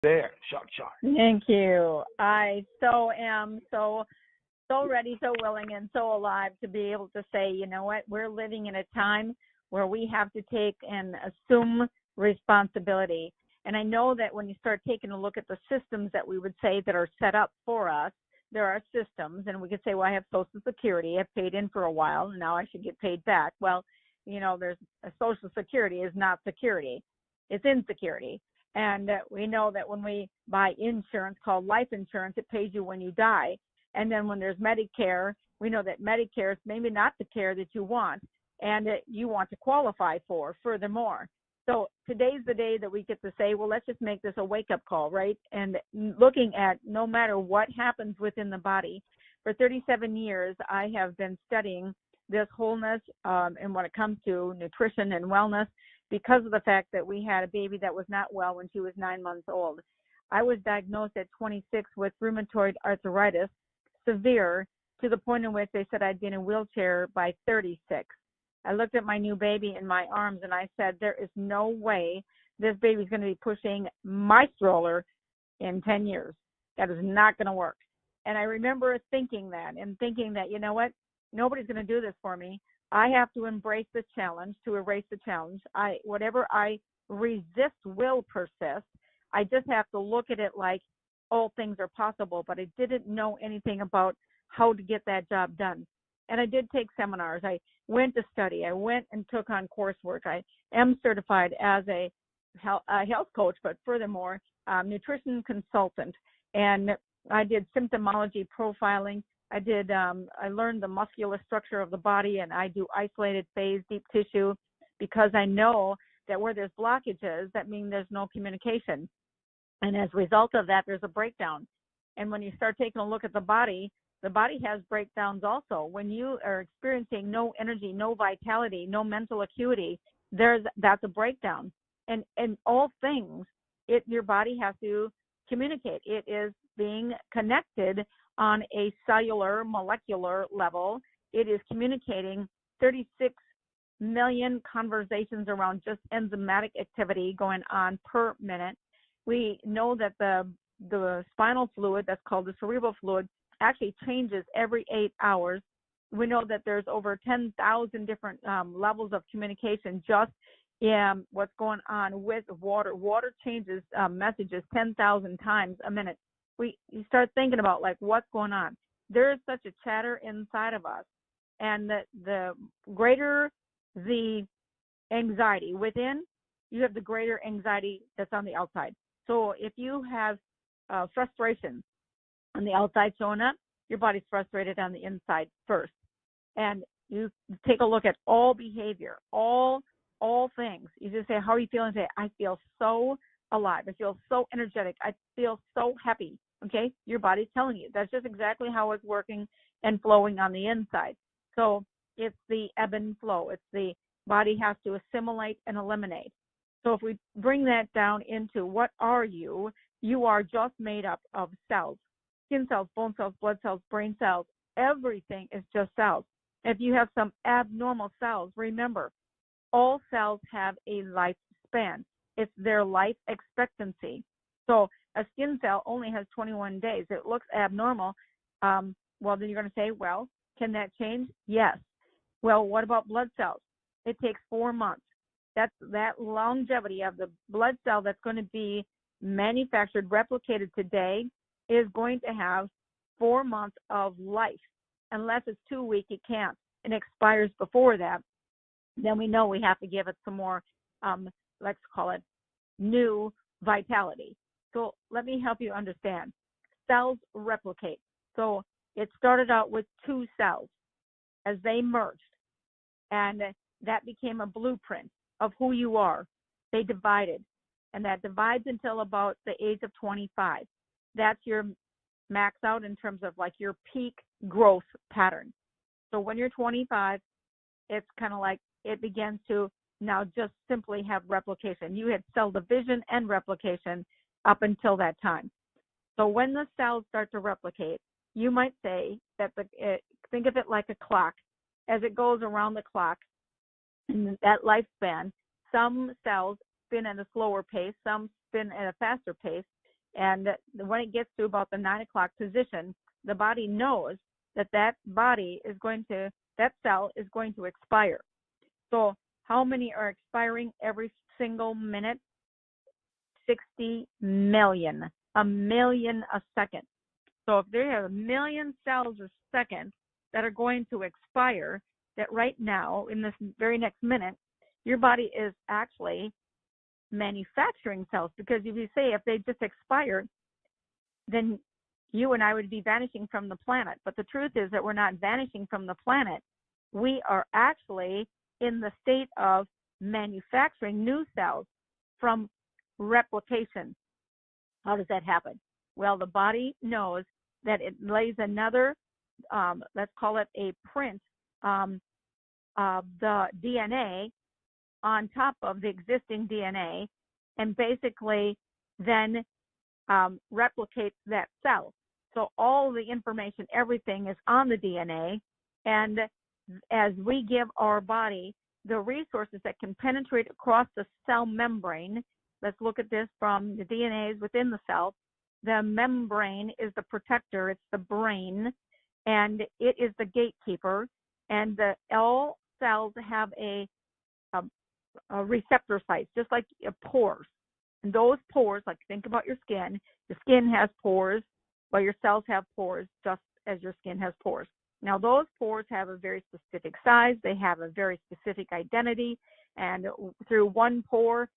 there. Shock, shock. Thank you. I so am so ready, so willing, and so alive to be able to say, you know what, we're living in a time where we have to take and assume responsibility. And I know that when you start taking a look at the systems that we would say that are set up for us, there are systems, and we could say, well, I have Social Security. I've paid in for a while, and now I should get paid back. Well, there's a Social Security is not security. It's insecurity. And we know that when we buy insurance called life insurance, it pays you when you die. And then when there's Medicare, we know that Medicare is maybe not the care that you want and that you want to qualify for furthermore. So today's the day that we get to say, well, let's just make this a wake-up call, right? And looking at no matter what happens within the body. For 37 years, I have been studying this wholeness and when it comes to nutrition and wellness because of the fact that we had a baby that was not well when she was 9 months old. I was diagnosed at 26 with rheumatoid arthritis, severe, to the point in which they said I'd be in a wheelchair by 36. I looked at my new baby in my arms and I said, there is no way this baby's going to be pushing my stroller in 10 years. That is not going to work. And I remember thinking that, you know what, nobody's going to do this for me. I have to embrace the challenge, to erase the challenge. Whatever I resist will persist. I just have to look at it like all things are possible, but I didn't know anything about how to get that job done. And I did take seminars. I went to study. I went and took on coursework. I am certified as a health coach, but furthermore, nutrition consultant. And I did symptomology profiling. I learned the muscular structure of the body, and I do isolated phase deep tissue because I know that where there's blockages, that means there's no communication. And as a result of that, there's a breakdown. And when you start taking a look at the body has breakdowns also. When you are experiencing no energy, no vitality, no mental acuity, that's a breakdown. And in all things, your body has to communicate. It is being connected on a cellular, molecular level. It is communicating 36 million conversations around just enzymatic activity going on per minute. We know that the spinal fluid, that's called the cerebral fluid, actually changes every 8 hours. We know that there's over 10,000 different levels of communication just in what's going on with water. Water changes messages 10,000 times a minute. You start thinking about like what's going on. There is such a chatter inside of us, and the greater the anxiety within, you have the greater anxiety that's on the outside. So if you have frustration on the outside showing up, your body's frustrated on the inside first. And you take a look at all behavior, all things. You just say, how are you feeling today? I feel so alive. I feel so energetic. I feel so happy. Okay? Your body's telling you. That's just exactly how it's working and flowing on the inside. So it's the ebb and flow. It's the body has to assimilate and eliminate. So if we bring that down into what are you? You are just made up of cells. Skin cells, bone cells, blood cells, brain cells. Everything is just cells. If you have some abnormal cells, remember, all cells have a lifespan. It's their life expectancy. So a skin cell only has 21 days. It looks abnormal. Well, then you're going to say, well, can that change? Yes. Well, what about blood cells? It takes 4 months. That's that longevity of the blood cell that's going to be manufactured, replicated today, is going to have 4 months of life. Unless it's too weak, it can't. It expires before that. Then we know we have to give it some more, let's call it new vitality. So let me help you understand. Cells replicate. So it started out with 2 cells as they merged, and that became a blueprint of who you are. They divided, and that divides until about the age of 25. That's your max out in terms of like your peak growth pattern. So when you're 25, it's kind of like it begins to now just simply have replication. You had cell division and replication up until that time. So when the cells start to replicate, you might say that think of it like a clock. As it goes around the clock, in that lifespan, some cells spin at a slower pace, some spin at a faster pace, And when it gets to about the 9 o'clock position, the body knows that that cell is going to expire. So how many are expiring every single minute? 60 million, a million a second. So if there are a million cells a second that are going to expire, that right now, in this very next minute, your body is actually manufacturing cells. Because if you say if they just expired, then you and I would be vanishing from the planet. But the truth is that we're not vanishing from the planet. We are actually in the state of manufacturing new cells from replication. How does that happen? Well, the body knows that it lays another, let's call it a print of the DNA on top of the existing DNA, and basically then replicates that cell. So all the information, everything is on the DNA, and as we give our body the resources that can penetrate across the cell membrane, let's look at this from the DNA is within the cell. The membrane is the protector, it's the brain, and it is the gatekeeper, and all cells have a receptor sites, just like pores. And those pores, like think about your skin has pores, well, your cells have pores just as your skin has pores. Now, those pores have a very specific size, they have a very specific identity, and through one pore,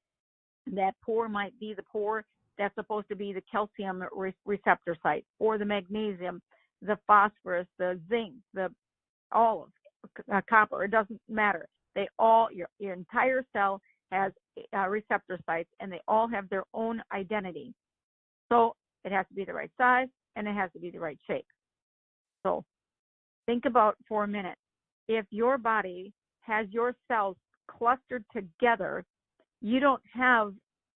that pore might be the pore that's supposed to be the calcium receptor site, or the magnesium, the phosphorus, the zinc, all of copper. It doesn't matter. They all, your entire cell has receptor sites, and they all have their own identity. So it has to be the right size, and it has to be the right shape. So think about for a minute, if your body has your cells clustered together, you don't have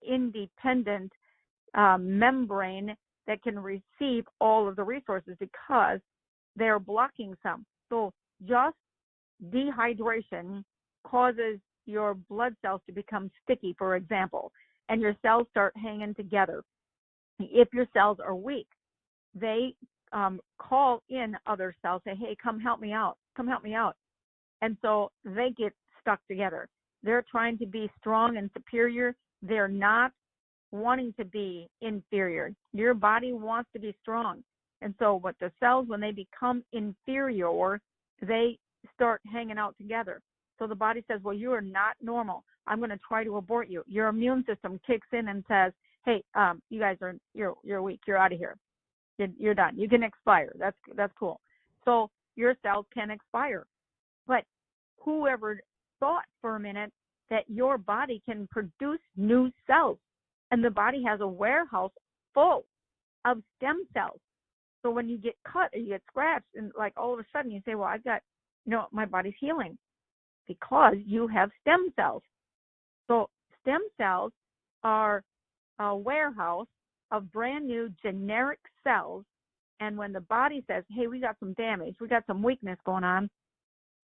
independent membrane that can receive all of the resources because they're blocking some. So just dehydration causes your blood cells to become sticky, for example, and your cells start hanging together. If your cells are weak, they call in other cells, say, hey, come help me out, and so they get stuck together. They're trying to be strong and superior. They're not wanting to be inferior. Your body wants to be strong. And so what the cells, when they become inferior, they start hanging out together. So the body says, well, you are not normal. I'm going to try to abort you. Your immune system kicks in and says, hey, you guys you're weak. You're out of here. You're done. You can expire. That's cool. So your cells can expire. But whoever thought for a minute that your body can produce new cells, and the body has a warehouse full of stem cells. So when you get cut or you get scratched, and like all of a sudden you say, well, I've got, my body's healing, because you have stem cells. So stem cells are a warehouse of brand new generic cells. And when the body says, hey, we got some damage, we got some weakness going on,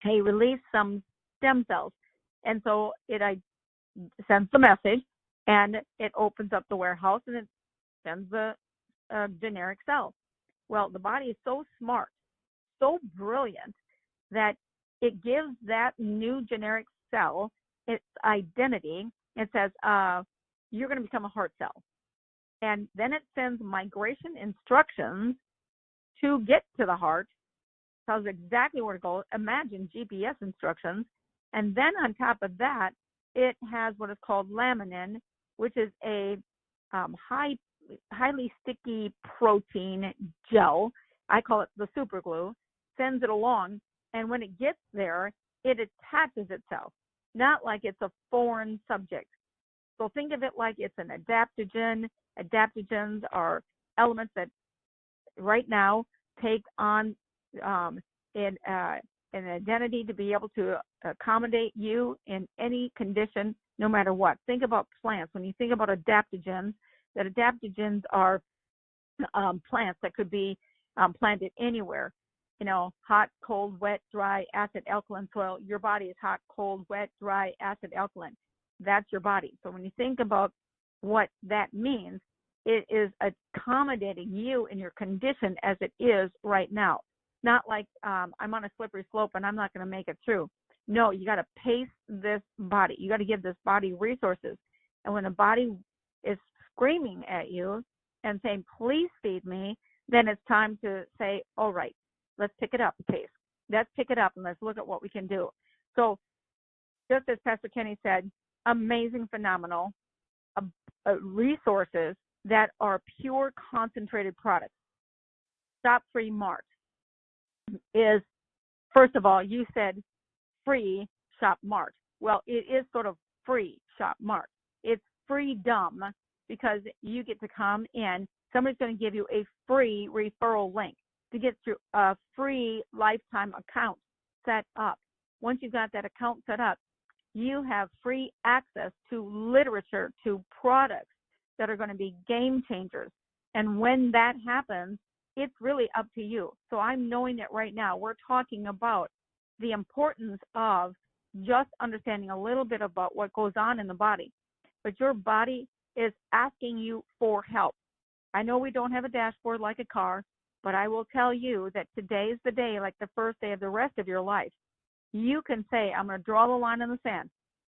hey, release some stem cells. And so it sends the message, and it opens up the warehouse, and it sends the generic cell. Well, the body is so smart, so brilliant, that it gives that new generic cell its identity. It says, you're going to become a heart cell. And then it sends migration instructions to get to the heart, tells exactly where to go. Imagine GPS instructions. And then on top of that, it has what is called laminin, which is a highly sticky protein gel. I call it the super glue. Sends it along, and when it gets there, it attaches itself, not like it's a foreign subject. So think of it like it's an adaptogen. Adaptogens are elements that right now take on an identity to be able to accommodate you in any condition, no matter what. Think about plants. When you think about adaptogens, that adaptogens are plants that could be planted anywhere. Hot, cold, wet, dry, acid, alkaline soil. Your body is hot, cold, wet, dry, acid, alkaline. That's your body. So when you think about what that means, it is accommodating you in your condition as it is right now. Not like I'm on a slippery slope and I'm not going to make it through. No, you got to pace this body. You got to give this body resources. And when the body is screaming at you and saying, please feed me, then it's time to say, all right, let's pick it up a pace. Let's pick it up and let's look at what we can do. So just as Pastor Kenny said, amazing, phenomenal resources that are pure concentrated products. Shop-free Mart is, first of all, you said free Shop Mart. Well, it is sort of free Shop Mart. It's freedom because you get to come in. Somebody's going to give you a free referral link to get through a free lifetime account set up. Once you've got that account set up, you have free access to literature, to products that are going to be game changers. And when that happens, it's really up to you. So I'm knowing that right now we're talking about the importance of just understanding a little bit about what goes on in the body. But your body is asking you for help. I know we don't have a dashboard like a car, but I will tell you that today is the day, like the first day of the rest of your life. You can say, I'm going to draw the line in the sand,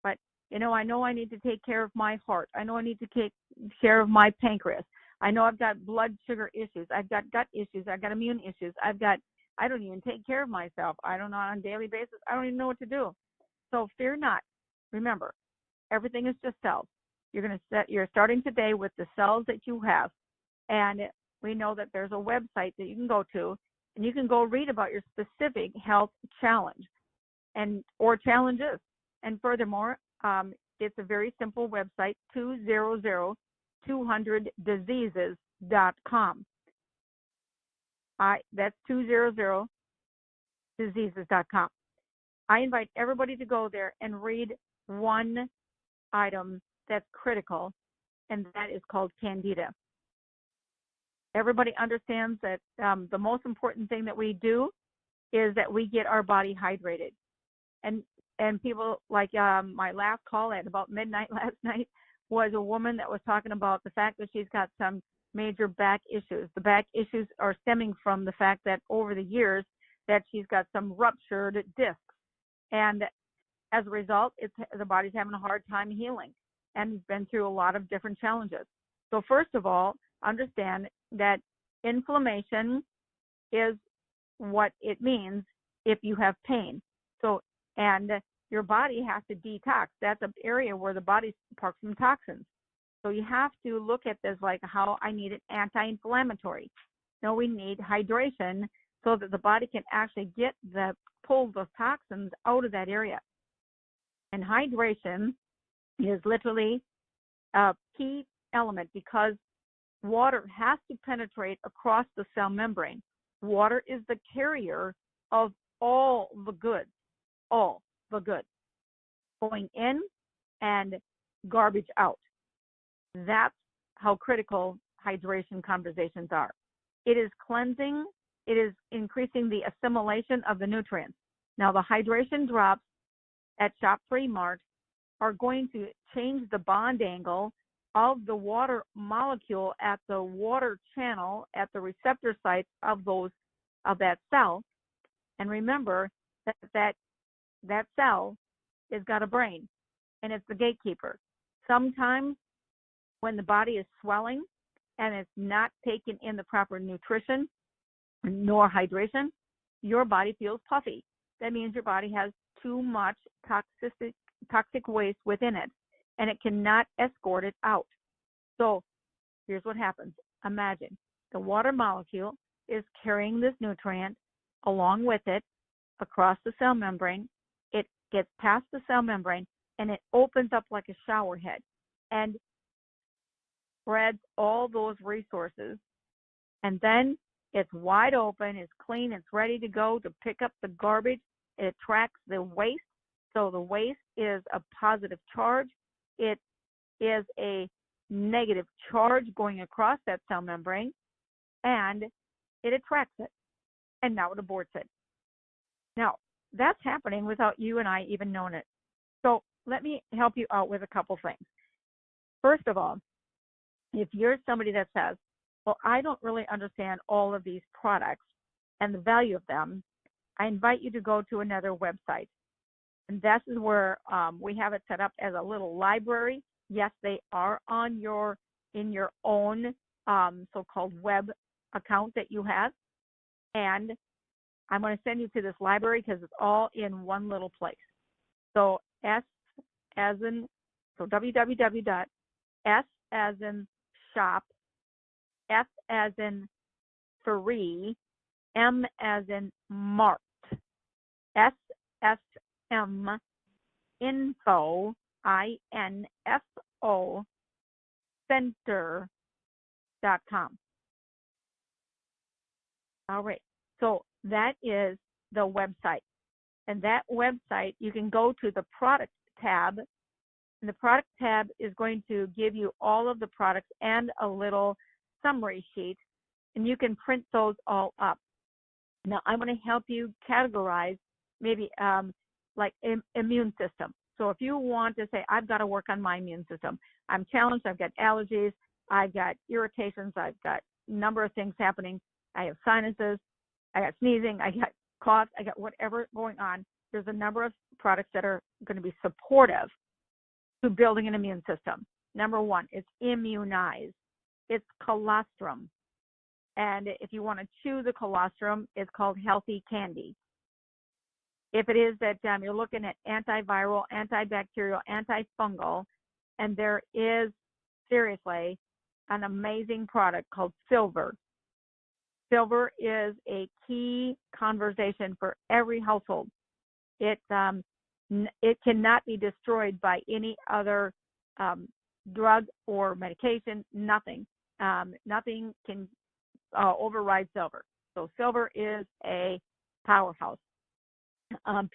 but I know I need to take care of my heart. I know I need to take care of my pancreas. I know I've got blood sugar issues. I've got gut issues. I've got immune issues. I don't even take care of myself. I don't know on a daily basis. I don't even know what to do. So fear not. Remember, everything is just cells. You're starting today with the cells that you have. And we know that there's a website that you can go to and you can go read about your specific health challenge or challenges. And furthermore, it's a very simple website, 200diseases.com. That's 200diseases.com. I invite everybody to go there and read one item that's critical, and that is called Candida. Everybody understands that the most important thing that we do is that we get our body hydrated. And people like my last call at about midnight last night was a woman that was talking about the fact that she's got some major back issues. The back issues are stemming from the fact that over the years that she's got some ruptured discs. And as a result, the body's having a hard time healing and has been through a lot of different challenges. So first of all, understand that inflammation is what it means if you have pain. And your body has to detox. That's an area where the body parks some toxins. So you have to look at this like how I need an anti-inflammatory. No, we need hydration so that the body can actually pull the toxins out of that area. And hydration is literally a key element because water has to penetrate across the cell membrane. Water is the carrier of all the goods going in and garbage out. That's how critical hydration conversations are. It is cleansing. It is increasing the assimilation of the nutrients. Now, the hydration drops at Shop-Free Mart are going to change the bond angle of the water molecule at the water channel at the receptor sites of that cell. And remember that cell has got a brain, and it's the gatekeeper. Sometimes when the body is swelling and it's not taking in the proper nutrition nor hydration, your body feels puffy. That means your body has too much toxic waste within it, and it cannot escort it out. So here's what happens. Imagine the water molecule is carrying this nutrient along with it across the cell membrane. It gets past the cell membrane, and it opens up like a shower head and spreads all those resources. And then it's wide open, it's clean, it's ready to go to pick up the garbage. It attracts the waste. So the waste is a positive charge. It is a negative charge going across that cell membrane, and it attracts it. And now it aborts it. Now, that's happening without you and I even knowing it. So let me help you out with a couple things. First of all, if you're somebody that says, well, I don't really understand all of these products and the value of them, I invite you to go to another website. And this is where we have it set up as a little library. Yes, they are on in your own so-called web account that you have. And I'm going to send you to this library because it's all in one little place. So S as in, so www.s as in shop, F as in free, M as in mart, SSM info, INFO center.com. All right. So that is the website. And that website, you can go to the product tab. And the product tab is going to give you all of the products and a little summary sheet. And you can print those all up. Now, I'm going to help you categorize maybe like immune system. So if you want to say, I've got to work on my immune system, I'm challenged, I've got allergies, I've got irritations, I've got a number of things happening, I have sinuses, I got sneezing, I got cough, I got whatever going on, there's a number of products that are going to be supportive to building an immune system. Number one, it's Immunize. It's colostrum. And if you want to chew the colostrum, it's called Healthy Candy. If it is that you're looking at antiviral, antibacterial, antifungal, and there is seriously an amazing product called Silver. Silver is a key conversation for every household. It cannot be destroyed by any other drug or medication. Nothing. Nothing can override silver. So silver is a powerhouse.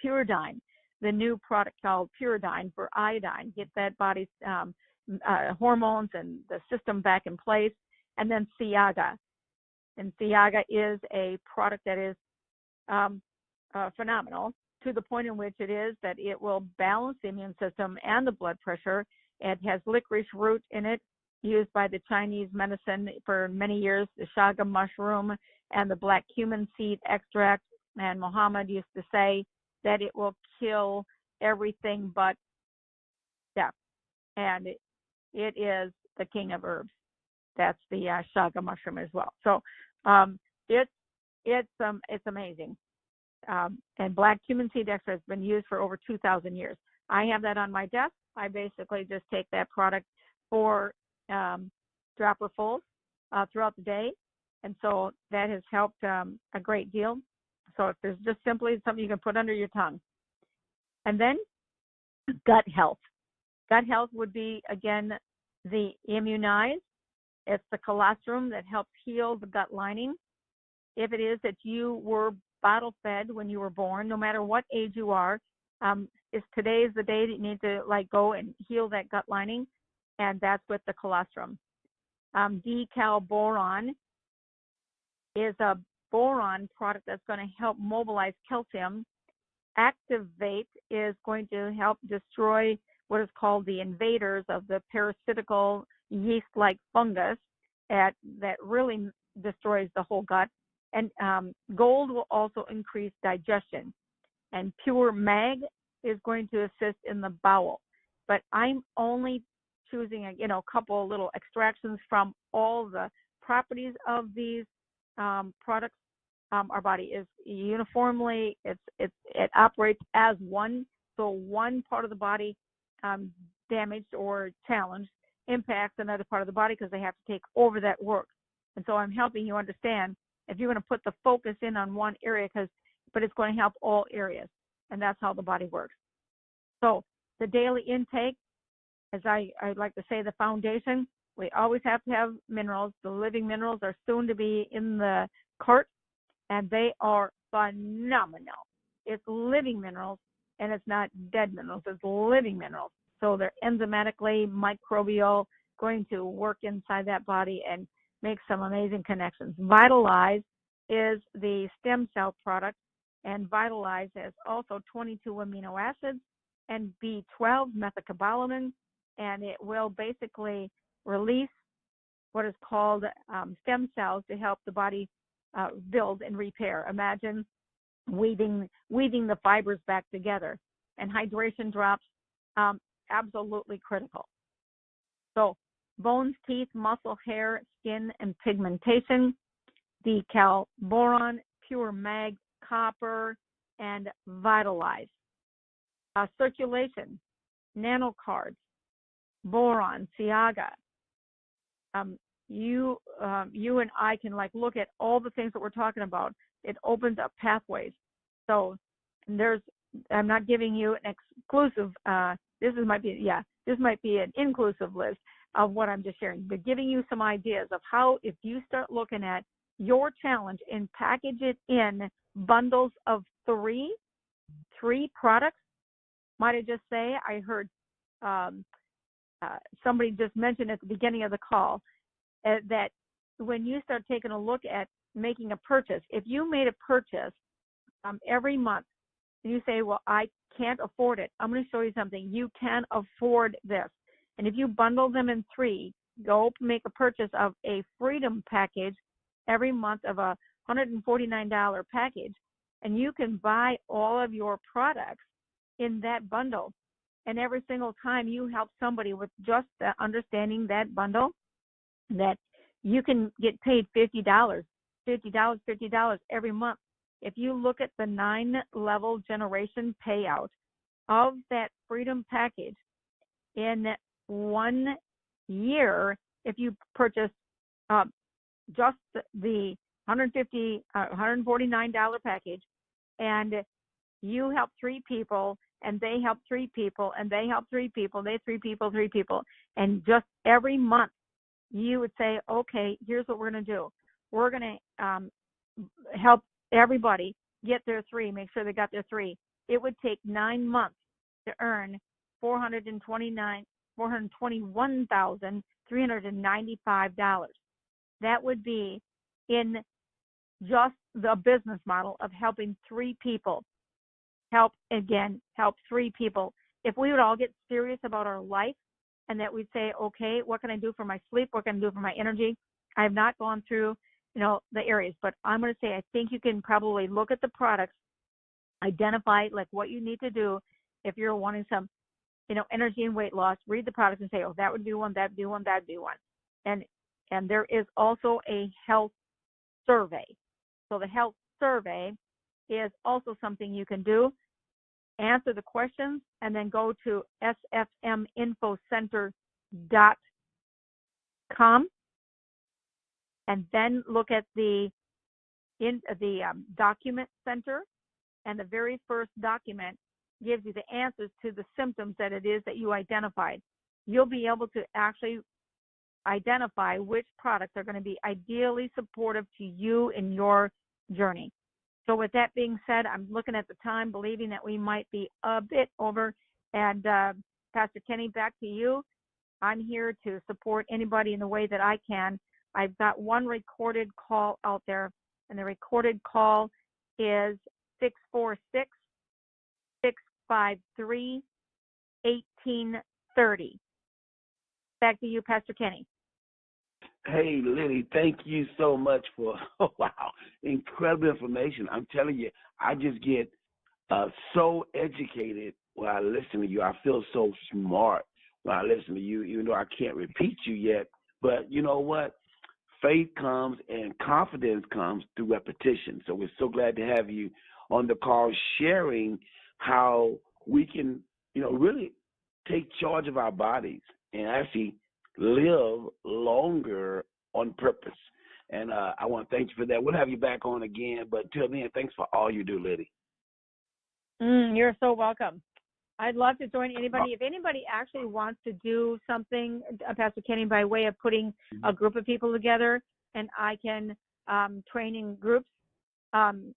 Pyridine, the new product called Pyridine for iodine, get that body's hormones and the system back in place. And then Ciaga. And Ciaga is a product that is phenomenal to the point in which it is that it will balance the immune system and the blood pressure. It has licorice root in it, used by the Chinese medicine for many years, the shaga mushroom and the black cumin seed extract. And Muhammad used to say that it will kill everything but death. And it is the king of herbs. That's the shaga mushroom as well. So it's amazing. And black cumin seed extract has been used for over 2,000 years. I have that on my desk. I basically just take that product for dropperfuls throughout the day. And so that has helped a great deal. So if there's just simply something you can put under your tongue. And then gut health. Gut health would be, again, the Immunize. It's the colostrum that helps heal the gut lining. If it is that you were bottle fed when you were born, no matter what age you are, today is the day that you need to go and heal that gut lining, and that's with the colostrum. Decal boron is a boron product that's going to help mobilize calcium. Activate is going to help destroy what is called the invaders of the parasitical yeast-like fungus that really destroys the whole gut. And gold will also increase digestion. And pure mag is going to assist in the bowel. But I'm only choosing a couple of little extractions from all the properties of these products. Our body is uniformly, it operates as one. So one part of the body damaged or challenged impacts another part of the body because they have to take over that work. And so I'm helping you understand if you're going to put the focus in on one area, but it's going to help all areas. And that's how the body works. So the daily intake, as I like to say, the foundation, we always have to have minerals. The living minerals are soon to be in the cart, and they are phenomenal. It's living minerals, and it's not dead minerals. It's living minerals. So they're enzymatically, microbial, going to work inside that body and make some amazing connections. Vitalize is the stem cell product, and Vitalize has also 22 amino acids and B12 methylcobalamin, and it will basically release what is called stem cells to help the body build and repair. Imagine weaving the fibers back together. And hydration drops, absolutely critical. So bones, teeth, muscle, hair, skin, and pigmentation, decal, boron, pure mag, copper, and vitalize. Circulation, nanocards, boron, Siaga. You and I can look at all the things that we're talking about. It opens up pathways. So I'm not giving you an exclusive. This might be an inclusive list of what I'm just sharing, but giving you some ideas of how, if you start looking at your challenge and package it in bundles of three products. Might I just say, I heard somebody just mentioned at the beginning of the call that when you start taking a look at making a purchase, if you made a purchase every month, and you say, well, I can't afford it, I'm going to show you something. You can afford this. And if you bundle them in three, go make a purchase of a freedom package every month of a $149 package, and you can buy all of your products in that bundle. And every single time you help somebody with just understanding that bundle, that you can get paid $50 every month. If you look at the 9-level generation payout of that freedom package in 1 year, if you purchase just the $149 package, and you help 3 people, and they help 3 people, and they help 3 people, they 3 people, and just every month you would say, okay, here's what we're going to do. We're going to help everybody get their 3, make sure they got their 3. It would take 9 months to earn $421,395. That would be in just the business model of helping 3 people. Help 3 people. If we would all get serious about our life, and that we'd say, okay, what can I do for my sleep? What can I do for my energy? I have not gone through, the areas, but I'm going to say I think you can probably look at the products, identify what you need to do if you're wanting some, energy and weight loss. Read the products and say, oh, that would be one, that'd be one, that'd be one. And there is also a health survey. So the health survey is also something you can do. Answer the questions, and then go to sfminfocenter.com, and then look at the document center, and the very first document gives you the answers to the symptoms that it is that you identified. You'll be able to actually identify which products are going to be ideally supportive to you in your journey. So with that being said, I'm looking at the time, believing that we might be a bit over. And Pastor Kenny, back to you. I'm here to support anybody in the way that I can. I've got one recorded call out there, and the recorded call is 646-653-1830. Back to you, Pastor Kenny. Hey, Lidy, thank you so much for, incredible information. I'm telling you, I just get so educated when I listen to you. I feel so smart when I listen to you, even though I can't repeat you yet. But you know what? Faith comes and confidence comes through repetition. So we're so glad to have you on the call sharing how we can, really take charge of our bodies and actually live longer on purpose. And I want to thank you for that. We'll have you back on again. But till then, thanks for all you do, Lidy. You're so welcome. I'd love to join anybody. If anybody actually wants to do something, Pastor Kenny, by way of putting a group of people together, and I can train in groups, in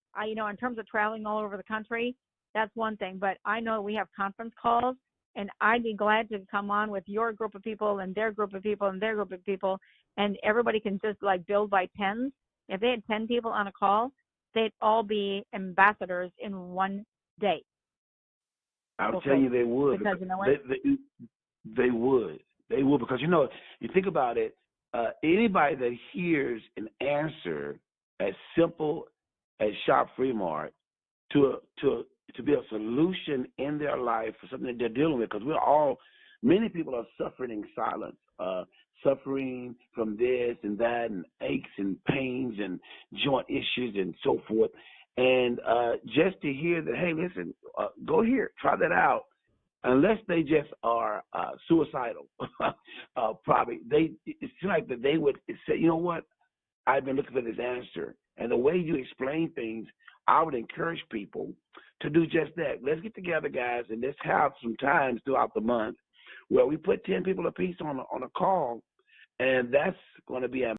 terms of traveling all over the country, that's one thing. But I know we have conference calls, and I'd be glad to come on with your group of people and their group of people and their group of people, and everybody can just build by tens. If they had 10 people on a call, they'd all be ambassadors in one day. I'll tell you they would. Because they would. They would, because, you think about it, anybody that hears an answer as simple as Shop Free Mart to be a solution in their life for something that they're dealing with, because many people are suffering in silence, suffering from this and that and aches and pains and joint issues and so forth. And just to hear that, hey, listen, go here, try that out. Unless they just are suicidal, probably it seems like that they would say, you know what, I've been looking for this answer. And the way you explain things, I would encourage people to do just that. Let's get together, guys, and let's have some times throughout the month where we put 10 people apiece on a call, and that's going to be a